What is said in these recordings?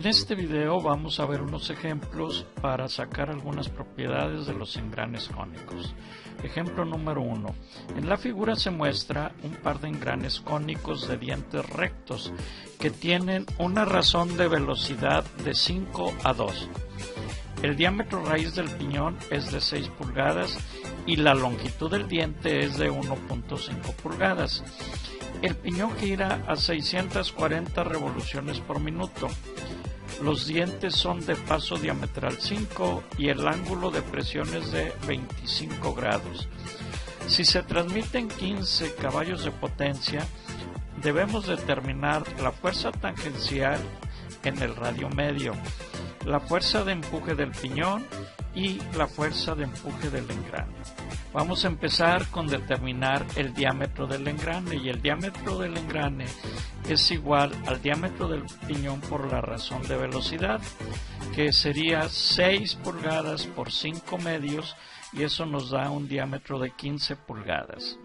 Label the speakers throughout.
Speaker 1: En este video vamos a ver unos ejemplos para sacar algunas propiedades de los engranes cónicos. Ejemplo número 1. En la figura se muestra un par de engranes cónicos de dientes rectos que tienen una razón de velocidad de 5 a 2. El diámetro raíz del piñón es de 6 pulgadas y la longitud del diente es de 1.5 pulgadas. El piñón gira a 640 revoluciones por minuto. Los dientes son de paso diametral 5 y el ángulo de presión es de 25 grados. Si se transmiten 15 caballos de potencia, debemos determinar la fuerza tangencial en el radio medio, la fuerza de empuje del piñón y la fuerza de empuje del engrane. Vamos a empezar con determinar el diámetro del engrane, y el diámetro del engrane es igual al diámetro del piñón por la razón de velocidad, que sería 6 pulgadas por 5 medios, y eso nos da un diámetro de 15 pulgadas.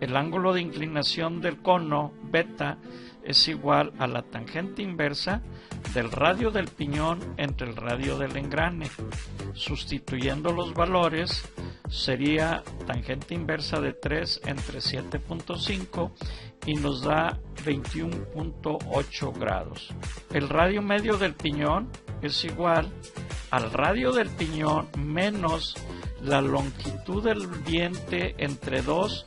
Speaker 1: El ángulo de inclinación del cono, beta, es igual a la tangente inversa del radio del piñón entre el radio del engrane. Sustituyendo los valores, sería tangente inversa de 3 entre 7.5 y nos da 21.8 grados. El radio medio del piñón es igual al radio del piñón menos la longitud del diente entre 2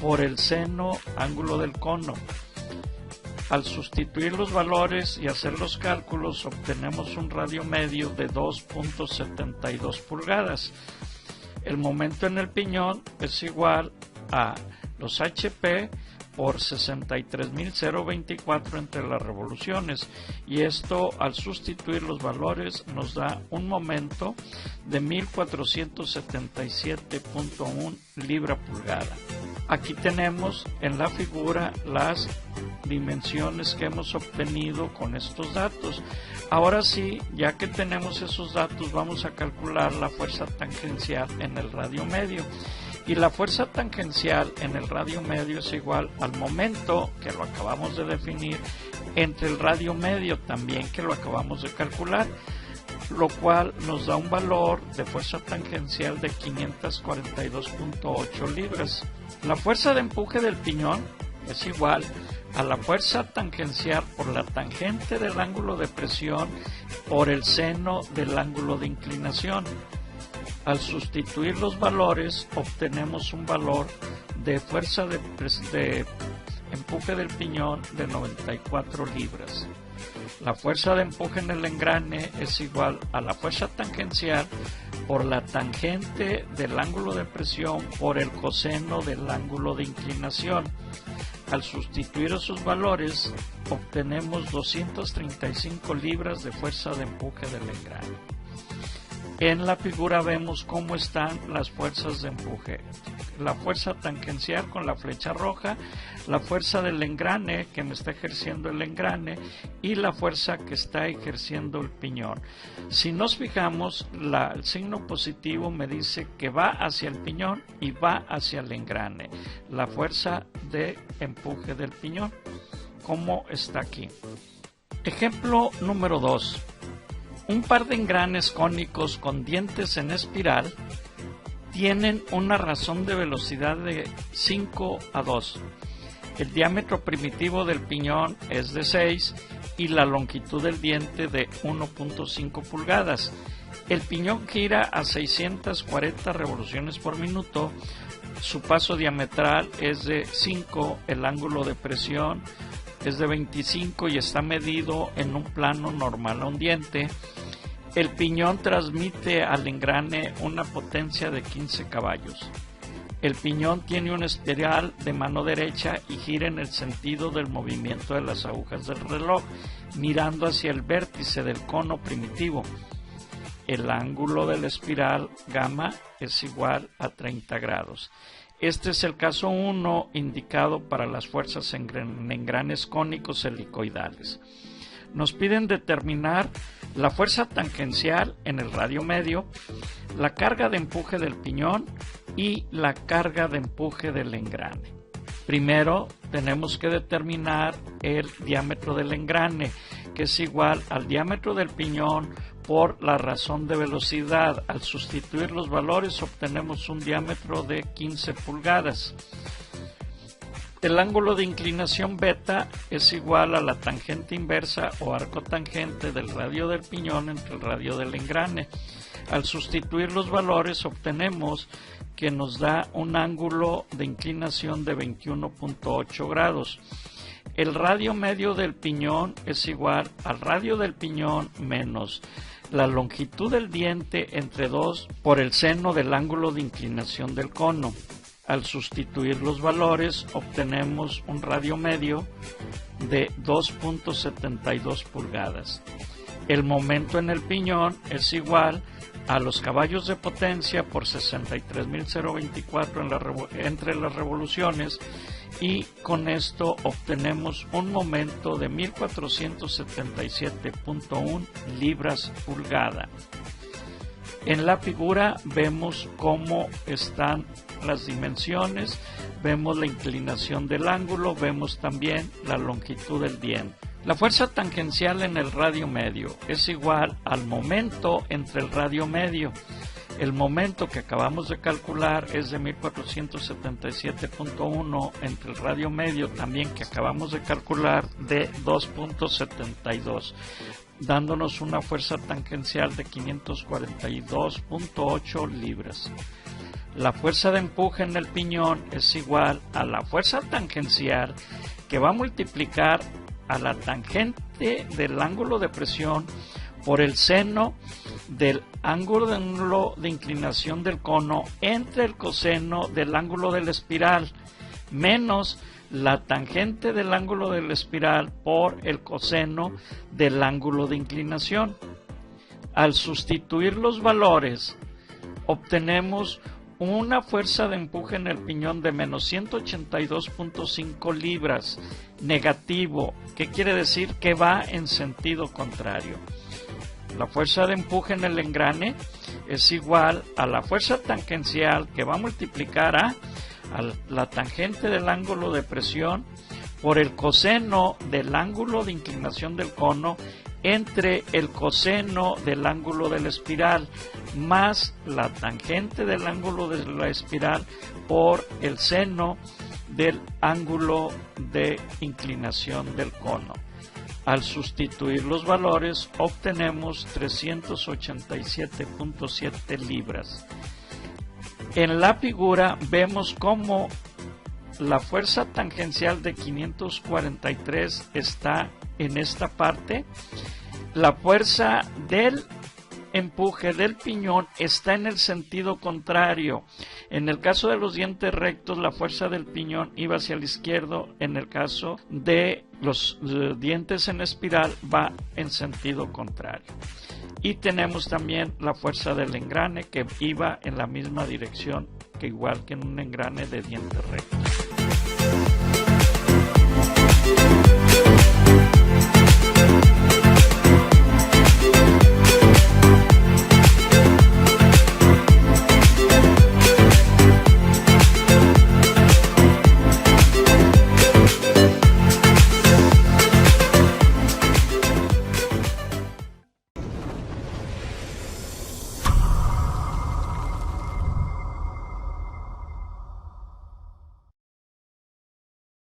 Speaker 1: por el seno ángulo del cono. Al sustituir los valores y hacer los cálculos, obtenemos un radio medio de 2.72 pulgadas. El momento en el piñón es igual a los HP por 63.024 entre las revoluciones, y esto al sustituir los valores nos da un momento de 1.477.1 libra-pulgada. Aquí tenemos en la figura las dimensiones que hemos obtenido con estos datos. Ahora sí, ya que tenemos esos datos, vamos a calcular la fuerza tangencial en el radio medio. Y la fuerza tangencial en el radio medio es igual al momento, que lo acabamos de definir, entre el radio medio también, que lo acabamos de calcular, lo cual nos da un valor de fuerza tangencial de 542.8 libras. La fuerza de empuje del piñón es igual a la fuerza tangencial por la tangente del ángulo de presión por el seno del ángulo de inclinación. Al sustituir los valores, obtenemos un valor de fuerza de empuje del piñón de 94 libras. La fuerza de empuje en el engrane es igual a la fuerza tangencial por la tangente del ángulo de presión por el coseno del ángulo de inclinación. Al sustituir esos valores, obtenemos 235 libras de fuerza de empuje del engrane. En la figura vemos cómo están las fuerzas de empuje. La fuerza tangencial con la flecha roja, la fuerza del engrane que me está ejerciendo el engrane y la fuerza que está ejerciendo el piñón. Si nos fijamos, el signo positivo me dice que va hacia el piñón y va hacia el engrane. La fuerza de empuje del piñón, como está aquí. Ejemplo número 2. Un par de engranes cónicos con dientes en espiral tienen una razón de velocidad de 5 a 2. El diámetro primitivo del piñón es de 6 y la longitud del diente de 1.5 pulgadas. El piñón gira a 640 revoluciones por minuto. Su paso diametral es de 5, el ángulo de presión es de 25 y está medido en un plano normal a un diente. El piñón transmite al engrane una potencia de 15 caballos. El piñón tiene una espiral de mano derecha y gira en el sentido del movimiento de las agujas del reloj, mirando hacia el vértice del cono primitivo. El ángulo de la espiral gamma es igual a 30 grados. Este es el caso 1 indicado para las fuerzas en engranes cónicos helicoidales. Nos piden determinar la fuerza tangencial en el radio medio, la carga de empuje del piñón y la carga de empuje del engrane. Primero tenemos que determinar el diámetro del engrane, que es igual al diámetro del piñón por la razón de velocidad. Al sustituir los valores obtenemos un diámetro de 15 pulgadas. El ángulo de inclinación beta es igual a la tangente inversa o arco tangente del radio del piñón entre el radio del engrane. Al sustituir los valores obtenemos que nos da un ángulo de inclinación de 21.8 grados. El radio medio del piñón es igual al radio del piñón menos la longitud del diente entre 2 por el seno del ángulo de inclinación del cono. Al sustituir los valores obtenemos un radio medio de 2.72 pulgadas. El momento en el piñón es igual a los caballos de potencia por 63.024 entre las revoluciones, y con esto obtenemos un momento de 1477.1 libras pulgada. En la figura vemos cómo están las dimensiones, vemos la inclinación del ángulo, vemos también la longitud del diente. La fuerza tangencial en el radio medio es igual al momento entre el radio medio. El momento que acabamos de calcular es de 1477.1 entre el radio medio, también que acabamos de calcular, de 2.72, dándonos una fuerza tangencial de 542.8 libras. La fuerza de empuje en el piñón es igual a la fuerza tangencial, que va a multiplicar a la tangente del ángulo de presión por el seno del ángulo de inclinación del cono entre el coseno del ángulo de la espiral, menos la tangente del ángulo de la espiral por el coseno del ángulo de inclinación. Al sustituir los valores, obtenemos una fuerza de empuje en el piñón de menos 182.5 libras, negativo, que quiere decir que va en sentido contrario. La fuerza de empuje en el engrane es igual a la fuerza tangencial, que va a multiplicar a la tangente del ángulo de presión por el coseno del ángulo de inclinación del cono entre el coseno del ángulo de la espiral, más la tangente del ángulo de la espiral por el seno del ángulo de inclinación del cono. Al sustituir los valores obtenemos 387.7 libras. En la figura vemos cómo la fuerza tangencial de 543 está en esta parte. La fuerza del empuje del piñón está en el sentido contrario. En el caso de los dientes rectos, la fuerza del piñón iba hacia el izquierdo. En el caso de los dientes en espiral, va en sentido contrario. Y tenemos también la fuerza del engrane, que iba en la misma dirección que igual que en un engrane de dientes rectos.